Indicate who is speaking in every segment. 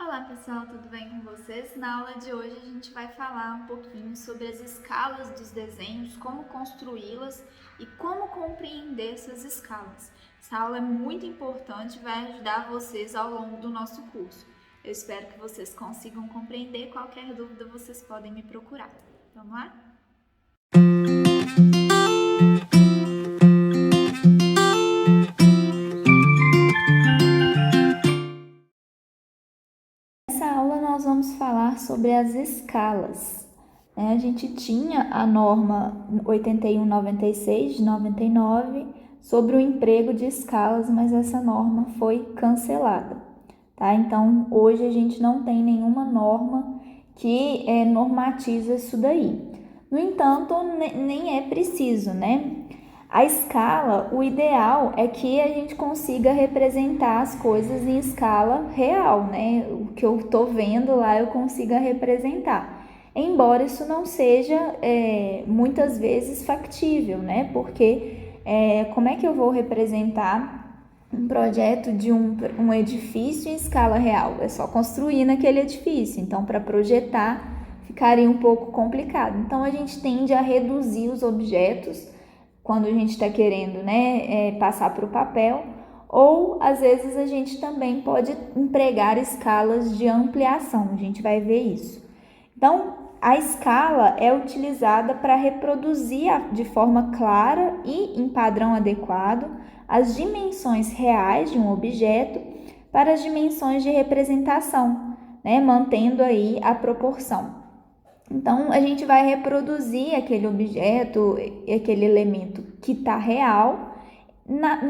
Speaker 1: Olá pessoal, tudo bem com vocês? Na aula de hoje a gente vai falar um pouquinho sobre as escalas dos desenhos, como construí-las e como compreender essas escalas. Essa aula é muito importante e vai ajudar vocês ao longo do nosso curso. Eu espero que vocês consigam compreender. Qualquer dúvida vocês podem me procurar. Vamos lá? Nessa aula nós vamos falar sobre as escalas. A gente tinha a norma 8196 de 99 sobre o emprego de escalas, mas essa norma foi cancelada, tá? Então, hoje a gente não tem nenhuma norma que normatiza isso daí. No entanto, nem é preciso, né? A escala, o ideal é que a gente consiga representar as coisas em escala real, né? O que eu estou vendo lá eu consiga representar. Embora isso não seja muitas vezes factível, né? Porque como é que eu vou representar um projeto de um edifício em escala real? É só construir naquele edifício. Então, para projetar, ficaria um pouco complicado. Então, a gente tende a reduzir os objetos quando a gente está querendo, passar para o papel, ou às vezes a gente também pode empregar escalas de ampliação, a gente vai ver isso. Então, a escala é utilizada para reproduzir de forma clara e em padrão adequado as dimensões reais de um objeto para as dimensões de representação, mantendo aí a proporção. Então, a gente vai reproduzir aquele objeto, aquele elemento que está real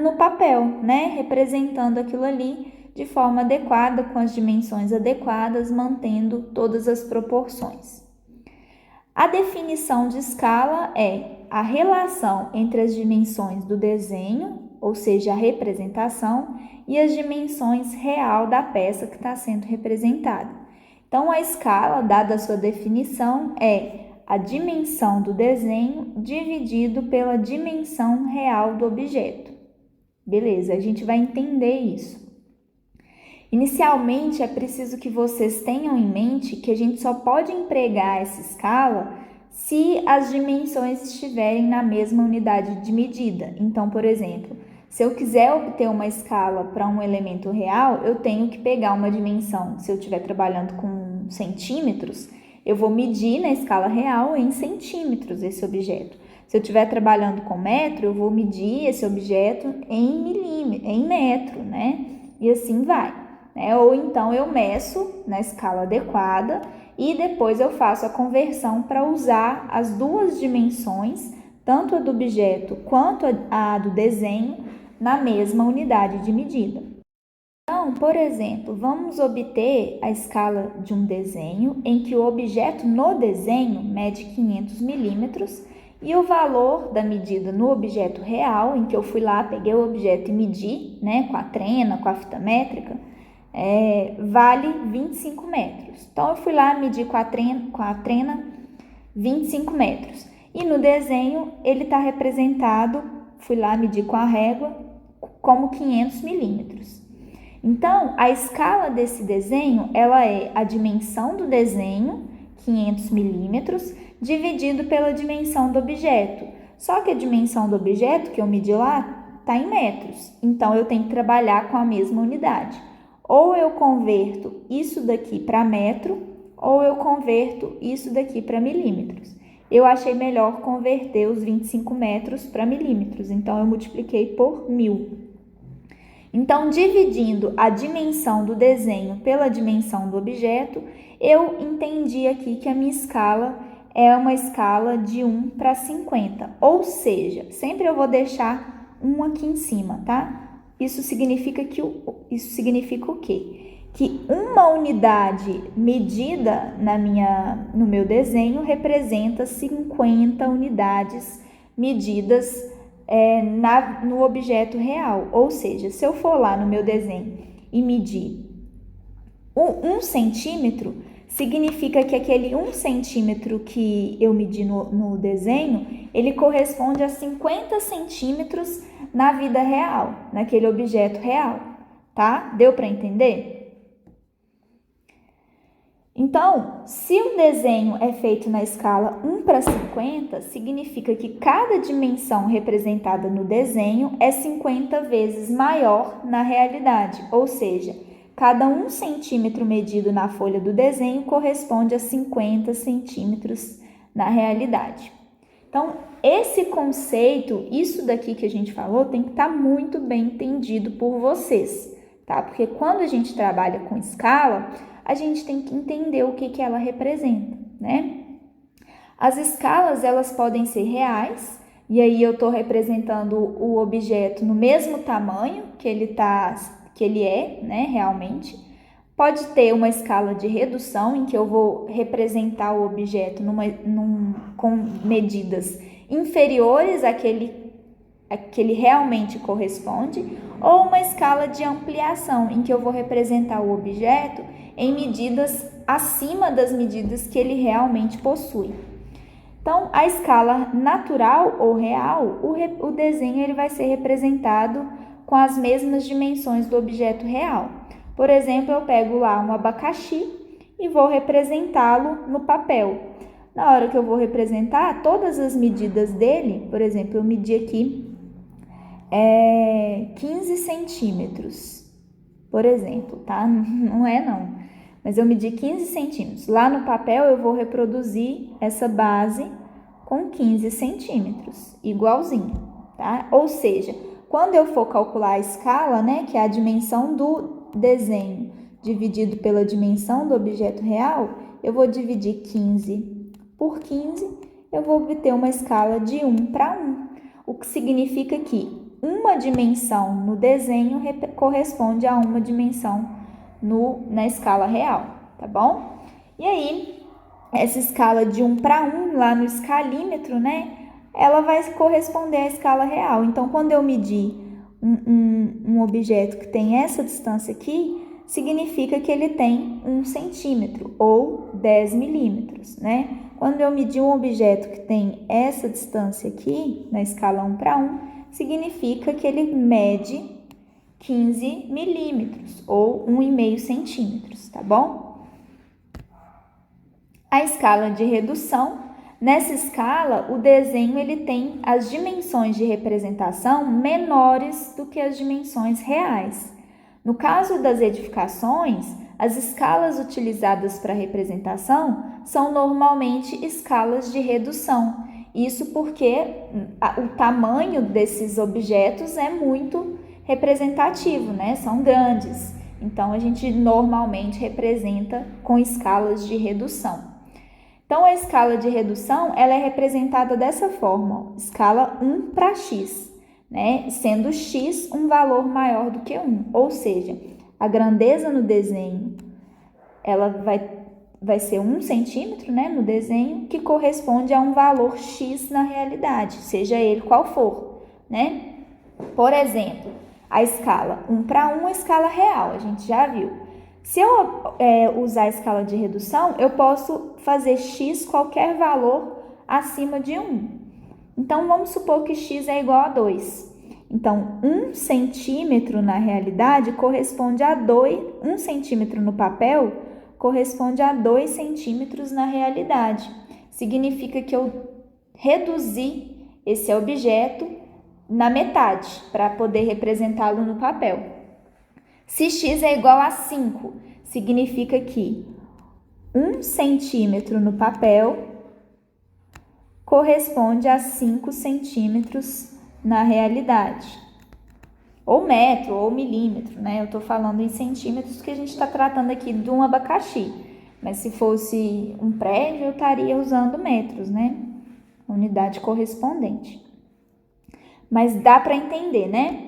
Speaker 1: no papel, representando aquilo ali de forma adequada, com as dimensões adequadas, mantendo todas as proporções. A definição de escala é a relação entre as dimensões do desenho, ou seja, a representação, e as dimensões real da peça que está sendo representada. Então, a escala, dada a sua definição, é a dimensão do desenho dividido pela dimensão real do objeto. Beleza, a gente vai entender isso. Inicialmente, é preciso que vocês tenham em mente que a gente só pode empregar essa escala se as dimensões estiverem na mesma unidade de medida. Então, por exemplo, se eu quiser obter uma escala para um elemento real, eu tenho que pegar uma dimensão. Se eu estiver trabalhando com centímetros, eu vou medir na escala real em centímetros esse objeto. Se eu estiver trabalhando com metro, eu vou medir esse objeto em metro, E assim vai. Ou então eu meço na escala adequada e depois eu faço a conversão para usar as duas dimensões, tanto a do objeto quanto a do desenho, na mesma unidade de medida. Então, por exemplo, vamos obter a escala de um desenho em que o objeto no desenho mede 500 milímetros e o valor da medida no objeto real, em que eu fui lá, peguei o objeto e medi, com a trena, com a fita métrica, vale 25 metros. Então, eu fui lá, medi com a trena 25 metros. E no desenho, ele está representado, fui lá, medi com a régua, como 500 milímetros. Então, a escala desse desenho, ela é a dimensão do desenho, 500 milímetros, dividido pela dimensão do objeto. Só que a dimensão do objeto que eu medi lá está em metros. Então, eu tenho que trabalhar com a mesma unidade. Ou eu converto isso daqui para metro, ou eu converto isso daqui para milímetros. Eu achei melhor converter os 25 metros para milímetros, então eu multipliquei por 1000. Então, dividindo a dimensão do desenho pela dimensão do objeto, eu entendi aqui que a minha escala é uma escala de 1 para 50, ou seja, sempre eu vou deixar 1 aqui em cima, tá? Isso significa o quê? Que uma unidade medida no meu desenho representa 50 unidades medidas no objeto real. Ou seja, se eu for lá no meu desenho e medir 1 centímetro, significa que aquele 1 centímetro que eu medi no desenho, ele corresponde a 50 centímetros na vida real, naquele objeto real, tá? Deu para entender? Então, se o desenho é feito na escala 1:50, significa que cada dimensão representada no desenho é 50 vezes maior na realidade, ou seja, cada 1 centímetro medido na folha do desenho corresponde a 50 centímetros na realidade. Então, esse conceito, isso daqui que a gente falou, tem que estar muito bem entendido por vocês, tá? Porque quando a gente trabalha com escala, a gente tem que entender o que ela representa, né? As escalas, elas podem ser reais, e aí eu estou representando o objeto no mesmo tamanho que ele é, né, realmente. Pode ter uma escala de redução, em que eu vou representar o objeto com medidas inferiores àquele que ele realmente corresponde, ou uma escala de ampliação, em que eu vou representar o objeto em medidas acima das medidas que ele realmente possui. Então, a escala natural ou real, o desenho ele vai ser representado com as mesmas dimensões do objeto real. Por exemplo, eu pego lá um abacaxi e vou representá-lo no papel. Na hora que eu vou representar, todas as medidas dele, por exemplo, eu medi aqui 15 centímetros, por exemplo, tá? Não é não, mas eu medi 15 centímetros. Lá no papel eu vou reproduzir essa base com 15 centímetros, igualzinho, tá? Ou seja, quando eu for calcular a escala, né, que é a dimensão do desenho dividido pela dimensão do objeto real, eu vou dividir 15 por 15, eu vou obter uma escala de 1:1, o que significa que uma dimensão no desenho corresponde a uma dimensão na escala real, tá bom? E aí, essa escala de 1:1 lá no escalímetro, né? Ela vai corresponder à escala real. Então, quando eu medir um objeto que tem essa distância aqui, significa que ele tem 1 centímetro ou 10 milímetros, né? Quando eu medir um objeto que tem essa distância aqui, na escala 1:1, significa que ele mede 15 milímetros ou 1,5 centímetros, tá bom? A escala de redução. Nessa escala, o desenho ele tem as dimensões de representação menores do que as dimensões reais. No caso das edificações, as escalas utilizadas para representação são normalmente escalas de redução. Isso porque o tamanho desses objetos é muito representativo, né? São grandes. Então, a gente normalmente representa com escalas de redução. Então, a escala de redução, ela é representada dessa forma, escala 1:x, né? Sendo x um valor maior do que 1, ou seja, a grandeza no desenho, ela vai ser 1 centímetro, né, no desenho, que corresponde a um valor x na realidade, seja ele qual for, né? Por exemplo, a escala 1:1 é a escala real, a gente já viu. Se eu usar a escala de redução, eu posso fazer x qualquer valor acima de 1. Então, vamos supor que x é igual a 2. Então, 1 centímetro na realidade corresponde a 2, 1 centímetro no papel corresponde a 2 centímetros na realidade. Significa que eu reduzi esse objeto na metade para poder representá-lo no papel. Se x é igual a 5, significa que 1 centímetro no papel corresponde a 5 centímetros na realidade. Ou metro, ou milímetro, né? Eu estou falando em centímetros porque a gente está tratando aqui de um abacaxi. Mas se fosse um prédio, eu estaria usando metros, né? Unidade correspondente. Mas dá para entender, né?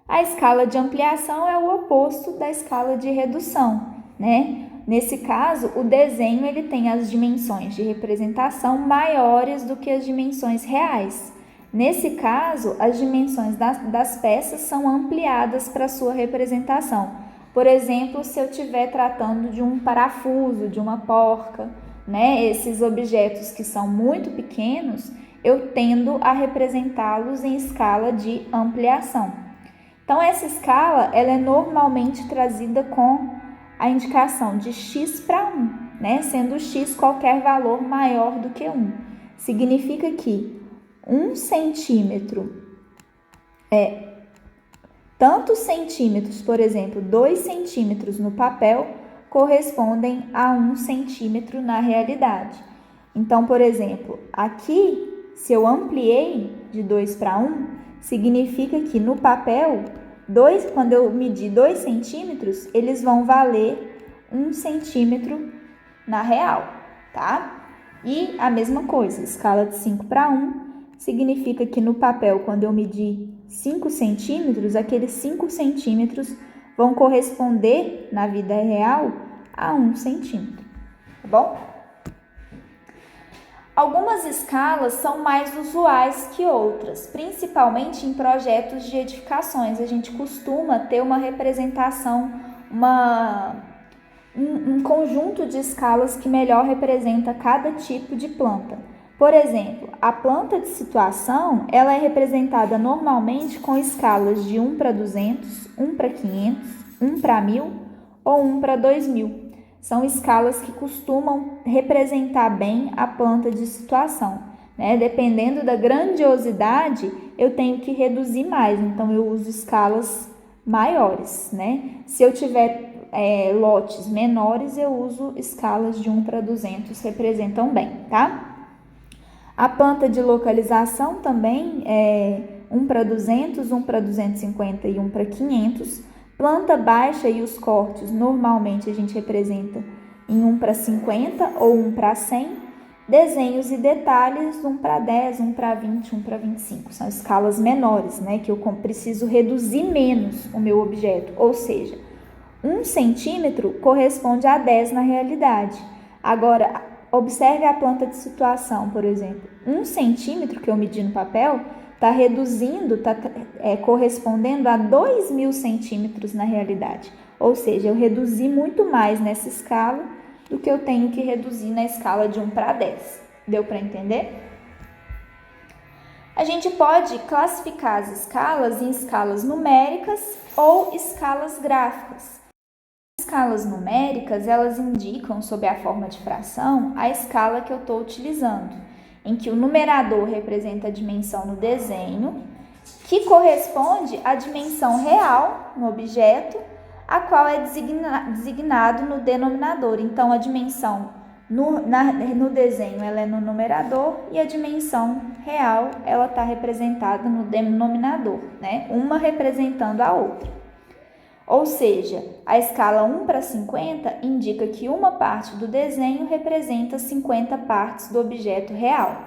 Speaker 1: A escala de ampliação é o oposto da escala de redução, né? Nesse caso, o desenho ele tem as dimensões de representação maiores do que as dimensões reais. Nesse caso, as dimensões das peças são ampliadas para sua representação. Por exemplo, se eu estiver tratando de um parafuso, de uma porca, né? Esses objetos que são muito pequenos, eu tendo a representá-los em escala de ampliação. Então, essa escala ela é normalmente trazida com a indicação de x/1. né? Sendo x qualquer valor maior do que 1. Significa que 1 centímetro tantos centímetros, por exemplo, 2 centímetros no papel, correspondem a 1 centímetro na realidade. Então, por exemplo, aqui, se eu ampliei de 2 para 1, significa que no papel, quando eu medir 2 centímetros, eles vão valer 1 centímetro na real, tá? E a mesma coisa, escala de 5 para 1, significa que no papel, quando eu medir 5 centímetros, aqueles 5 centímetros vão corresponder na vida real a 1 centímetro, tá bom? Algumas escalas são mais usuais que outras, principalmente em projetos de edificações. A gente costuma ter uma representação, um conjunto de escalas que melhor representa cada tipo de planta. Por exemplo, a planta de situação, ela é representada normalmente com escalas de 1 para 200, 1 para 500, 1 para 1000 ou 1 para 2000. São escalas que costumam representar bem a planta de situação, né? Dependendo da grandiosidade, eu tenho que reduzir mais, então eu uso escalas maiores, né? Se eu tiver lotes menores, eu uso escalas de 1 para 200, representam bem, tá? A planta de localização também é 1 para 200, 1 para 250 e 1 para 500. Planta baixa e os cortes, normalmente a gente representa em 1 para 50 ou 1 para 100. Desenhos e detalhes, 1 para 10, 1 para 20, 1 para 25. São escalas menores, né? Que eu preciso reduzir menos o meu objeto. Ou seja, 1 centímetro corresponde a 10 na realidade. Agora, observe a planta de situação, por exemplo. 1 centímetro que eu medi no papel está reduzindo, está correspondendo a 2.000 centímetros na realidade. Ou seja, eu reduzi muito mais nessa escala do que eu tenho que reduzir na escala de 1 para 10. Deu para entender? A gente pode classificar as escalas em escalas numéricas ou escalas gráficas. As escalas numéricas, elas indicam, sob a forma de fração, a escala que eu estou utilizando, em que o numerador representa a dimensão no desenho, que corresponde à dimensão real no objeto, a qual é designado no denominador. Então, a dimensão no desenho ela é no numerador e a dimensão real ela está representada no denominador, né? Uma representando a outra. Ou seja, a escala 1 para 50 indica que uma parte do desenho representa 50 partes do objeto real,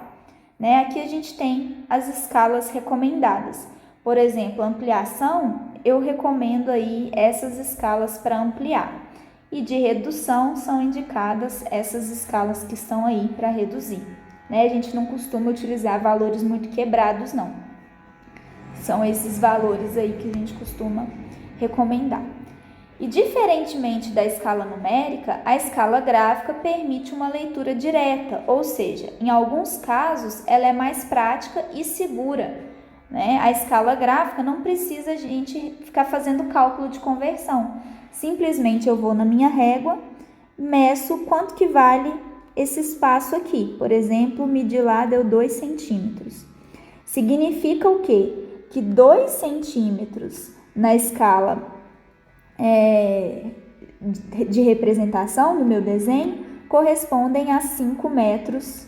Speaker 1: né? Aqui a gente tem as escalas recomendadas. Por exemplo, ampliação, eu recomendo aí essas escalas para ampliar. E de redução são indicadas essas escalas que estão aí para reduzir, né? A gente não costuma utilizar valores muito quebrados, não. São esses valores aí que a gente costuma recomendar. E diferentemente da escala numérica, a escala gráfica permite uma leitura direta, ou seja, em alguns casos ela é mais prática e segura, né? A escala gráfica não precisa a gente ficar fazendo cálculo de conversão. Simplesmente eu vou na minha régua, meço quanto que vale esse espaço aqui. Por exemplo, medir lá deu 2 centímetros. Significa o quê? Que 2 centímetros na escala de representação do meu desenho correspondem a 5 metros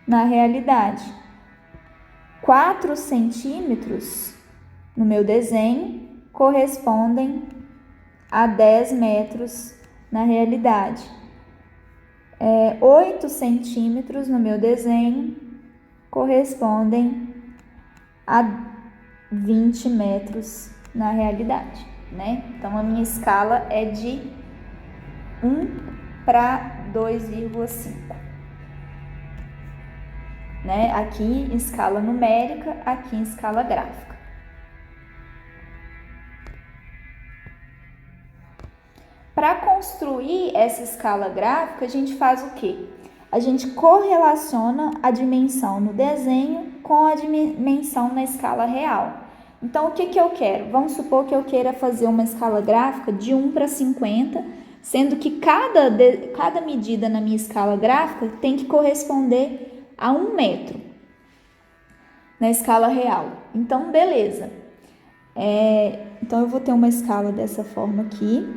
Speaker 1: na realidade. 4 centímetros no meu desenho correspondem a 10 metros na realidade. 8 centímetros no meu desenho correspondem a 20 metros na realidade, né? Então, a minha escala é de 1 para 2,5, né? Aqui em escala numérica, aqui em escala gráfica. Para construir essa escala gráfica, a gente faz o quê? A gente correlaciona a dimensão no desenho com a dimensão na escala real. Então, o que eu quero? Vamos supor que eu queira fazer uma escala gráfica de 1 para 50 sendo que cada medida na minha escala gráfica tem que corresponder a 1 metro na escala real. Então, beleza. Então, eu vou ter uma escala dessa forma aqui,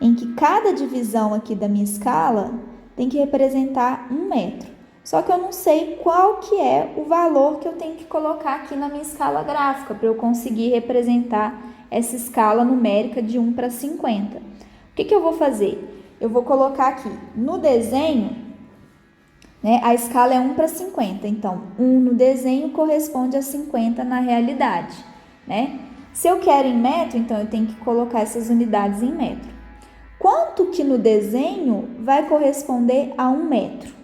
Speaker 1: em que cada divisão aqui da minha escala tem que representar 1 metro. Só que eu não sei qual que é o valor que eu tenho que colocar aqui na minha escala gráfica para eu conseguir representar essa escala numérica de 1 para 50. O que eu vou fazer? Eu vou colocar aqui no desenho, né, a escala é 1 para 50, então 1 no desenho corresponde a 50 na realidade, né? Se eu quero em metro, então eu tenho que colocar essas unidades em metro. Quanto que no desenho vai corresponder a 1 metro?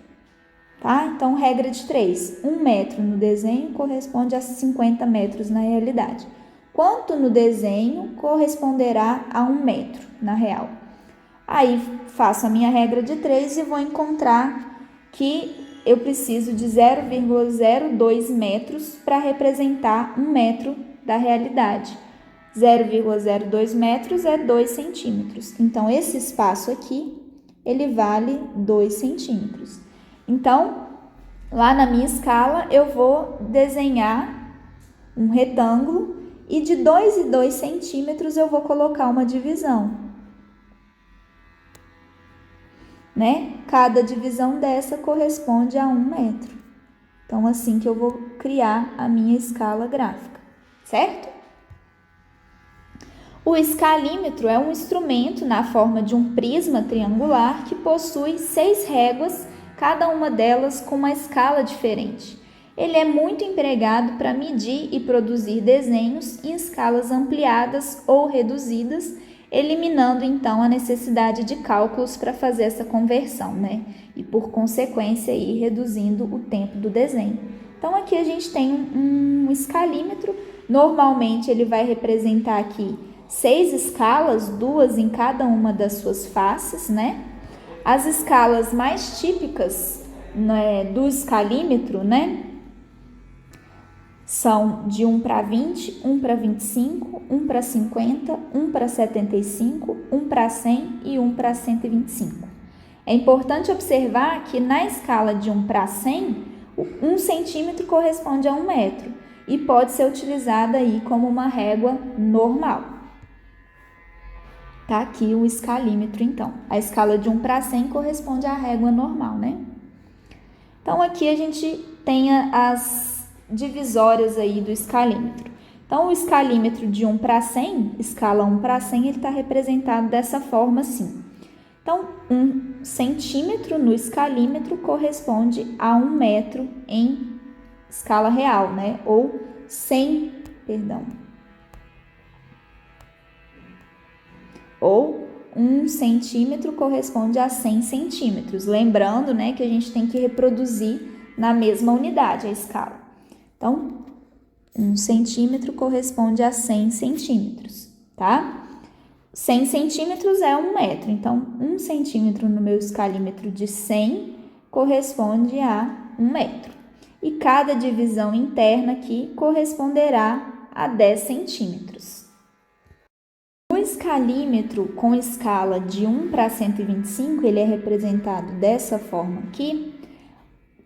Speaker 1: Tá? Então, regra de 3. 1 metro no desenho corresponde a 50 metros na realidade. Quanto no desenho corresponderá a 1 metro na real? Aí, faço a minha regra de 3 e vou encontrar que eu preciso de 0,02 metros para representar 1 metro da realidade. 0,02 metros é 2 centímetros. Então, esse espaço aqui, ele vale 2 centímetros. Então, lá na minha escala, eu vou desenhar um retângulo e de 2 e 2 centímetros eu vou colocar uma divisão, né? Cada divisão dessa corresponde a 1 metro. Então, assim que eu vou criar a minha escala gráfica, certo? O escalímetro é um instrumento na forma de um prisma triangular que possui 6 réguas, cada uma delas com uma escala diferente. Ele é muito empregado para medir e produzir desenhos em escalas ampliadas ou reduzidas, eliminando então a necessidade de cálculos para fazer essa conversão, né? E por consequência aí reduzindo o tempo do desenho. Então aqui a gente tem um escalímetro, normalmente ele vai representar aqui 6 escalas, 2 em cada uma das suas faces, né? As escalas mais típicas, né, do escalímetro, né, são de 1 para 20, 1 para 25, 1 para 50, 1 para 75, 1 para 100 e 1 para 125. É importante observar que na escala de 1 para 100, 1 centímetro corresponde a 1 metro e pode ser utilizada aí como uma régua normal. Tá aqui o escalímetro, então. A escala de 1 para 100 corresponde à régua normal, né? Então, aqui a gente tem as divisórias aí do escalímetro. Então, o escalímetro de 1 para 100, escala 1 para 100, ele está representado dessa forma assim. Então, 1 centímetro no escalímetro corresponde a 1 metro em escala real, né? Ou 100, perdão. Ou 1 centímetro corresponde a 100 centímetros. Lembrando, né, que a gente tem que reproduzir na mesma unidade a escala. Então, 1 centímetro corresponde a 100 centímetros, tá? 100 centímetros é 1 metro. Então, 1 centímetro no meu escalímetro de 100 corresponde a 1 metro. E cada divisão interna aqui corresponderá a 10 centímetros. O escalímetro com escala de 1 para 125, ele é representado dessa forma aqui.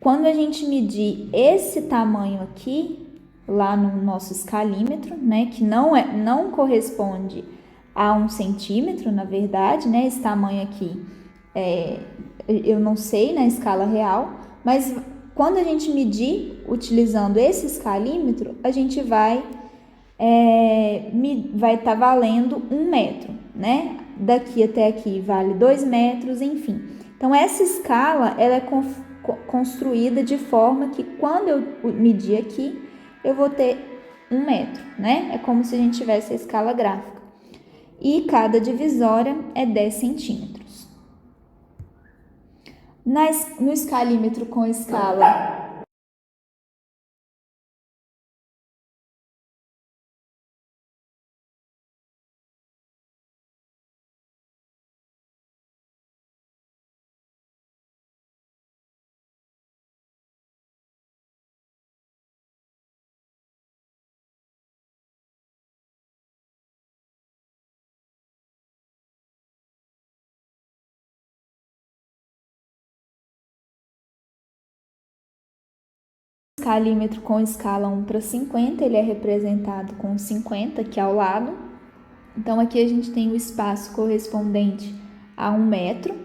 Speaker 1: Quando a gente medir esse tamanho aqui, lá no nosso escalímetro, né, que não corresponde a 1 centímetro, na verdade, né, esse tamanho aqui, eu não sei na escala real, mas quando a gente medir utilizando esse escalímetro, a gente vai estar valendo 1 metro, né? Daqui até aqui vale 2 metros, enfim. Então, essa escala, ela é construída de forma que quando eu medir aqui, eu vou ter 1 metro, né? É como se a gente tivesse a escala gráfica. E cada divisória é 10 centímetros. No escalímetro com escala escalímetro com escala 1/50, ele é representado com 50 aqui ao lado. Então, aqui a gente tem o espaço correspondente a 1 metro.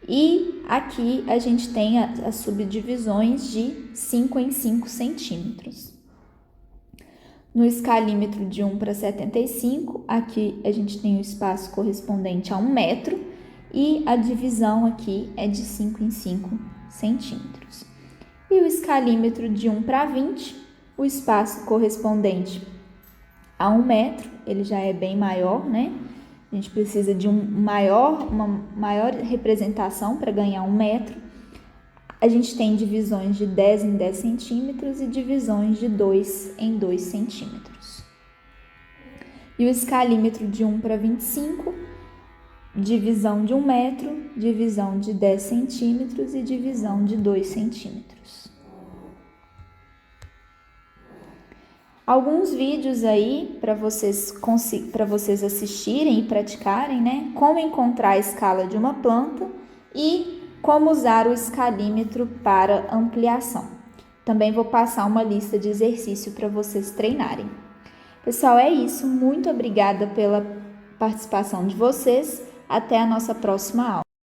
Speaker 1: E aqui a gente tem as subdivisões de 5 em 5 centímetros. No escalímetro de 1/75, aqui a gente tem o espaço correspondente a 1 metro e a divisão aqui é de 5 em 5 centímetros. E o escalímetro de 1/20, o espaço correspondente a 1 metro, ele já é bem maior, né? A gente precisa de uma maior representação para ganhar 1 metro. A gente tem divisões de 10 em 10 centímetros e divisões de 2 em 2 centímetros. E o escalímetro de 1/25, divisão de 1 metro, divisão de 10 centímetros e divisão de 2 centímetros. Alguns vídeos aí para vocês assistirem e praticarem, né? Como encontrar a escala de uma planta e como usar o escalímetro para ampliação. Também vou passar uma lista de exercício para vocês treinarem. Pessoal, é isso. Muito obrigada pela participação de vocês. Até a nossa próxima aula.